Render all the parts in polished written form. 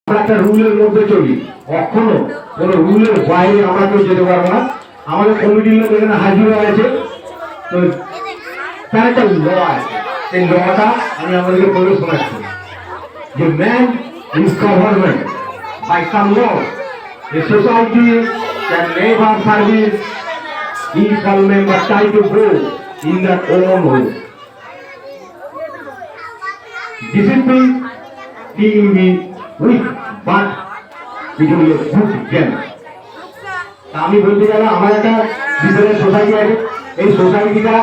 আমরা একটা রুলের মধ্যে চলি, কখনো কোনো রুলের বাইরে আমরা কেউ যেতে পারবো না। আমাদের কমিটির লোক এখানে হাজির হয়েছে, তো তার একটা ল আছে, সেই লটা আমি আমাদেরকে বলে শোনাচ্ছি যে man is government by some law, a society can never service each all member try to grow in their own way. Discipline will be weak, but it will be a good game. আমি বলতে গেলে আমার একটা ভিতরে society আছে, এই সোসাইটিটা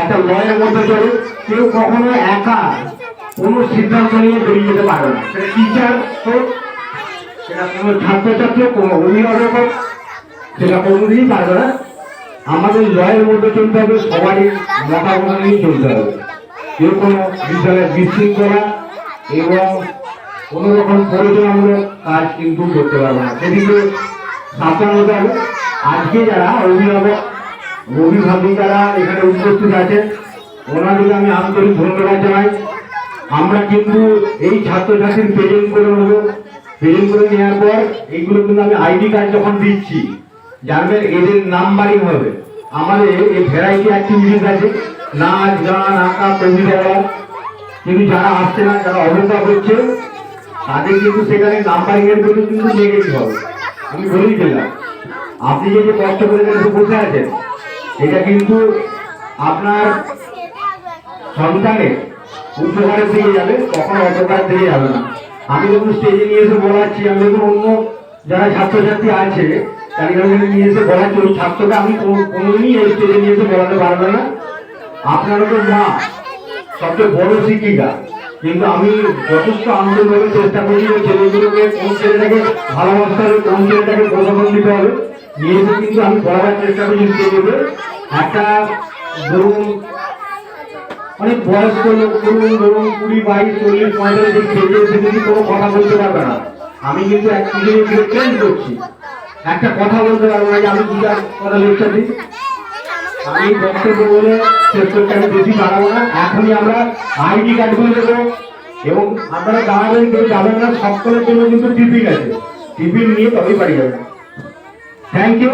একটা লয়ের মধ্যে চলে। কেউ কখনো একা কোনো সিদ্ধান্ত নিয়ে বেরিয়ে যেতে পারবে না, সেটা টিচার হোক, সেটা কোনো ছাত্রছাত্রী, কোনো অভিভাবক হোক, সেটা কোনোদিনই পারবে না। আমাদের লয়ের মধ্যে চলতে হবে, সবারই মতামত নিয়ে চলতে হবে। কেউ কোনো বিদ্যালয়ের বিশৃঙ্খলা এবং কোনো রকম প্রয়োজনমূলক কাজ কিন্তু করতে পারবে না, সেদিকে সাবধান হতে হবে। আজকে যারা অভিভাবিকারা এখানে উপস্থিত আছেন, ওনাদেরকে আমি আন্তরিক ধন্যবাদ জানাই। আমরা কিন্তু এই ছাত্রছাত্রীর প্রেজেন্ট করে নেবো, প্রেজেন্ট করে নেওয়ার পর এইগুলো কিন্তু আমি আইডি কার্ড যখন দিচ্ছি, জানবেন এদের নাম্বারিং হবে। আমাদের এই ভ্যারাইটি অ্যাক্টিভিটিস আছে, নাচ গান আঁকা কবিতা বলা, কিন্তু যারা আসছে না, যারা অবজ্ঞা করছে, তাদের কিন্তু সেখানে নাম্বারিং এর জন্য কিন্তু নেগেটিভ হবে। আমি বলেই দিলাম, আপনি যে কষ্ট করে বসে আছেন, এটা কিন্তু আপনার সন্তানের উপহারের দিকে যাবে, কখনো অপকার দিকে যাবে না। আমি যখন স্টেজে নিয়ে এসে বলাচ্ছি, আমি যখন অন্য যারা ছাত্রছাত্রী আছে তাদের নিয়ে এসে বলাচ্ছি, ওই ছাত্রকে আমি কোনোদিনই এই স্টেজে নিয়ে এসে বলাতে পারবে না। আপনারা তো মা, সবচেয়ে বড় শিক্ষিকা, কিন্তু আমি যথেষ্ট আন্তরিকভাবে চেষ্টা করি ওই ছেলেগুলোকে, কোন ছেলেটাকে ভালোবাসতে হবে, কোন ছেলেটাকে প্রশাসন দিতে হবে, নিয়ে এসে কিন্তু আমি বলার চেষ্টা করি স্টেজে। একটা ধরুন অনেক বয়স্ক লোক, ধরুন 20, 22, 40, 45 স্টেজে এসে কিন্তু কোনো কথা বলতে পারবে না। আমি কিন্তু এক কিছু ট্রেন করছি, একটা কথা বলতে পারবো না যে আমি দুটা কথা লেকচার দিই। আমি বক্তব্য বলে শেষ করতে আমি বেশি বাড়াবো না। এখনই আমরা আইডি কার্ড করে দেবো এবং আপনারা দাঁড়াবেন, কেউ যাবেন না, সকলের জন্য কিন্তু টিফিন আছে, টিফিন নিয়ে তবেই বাড়ি যাবেন। Thank you.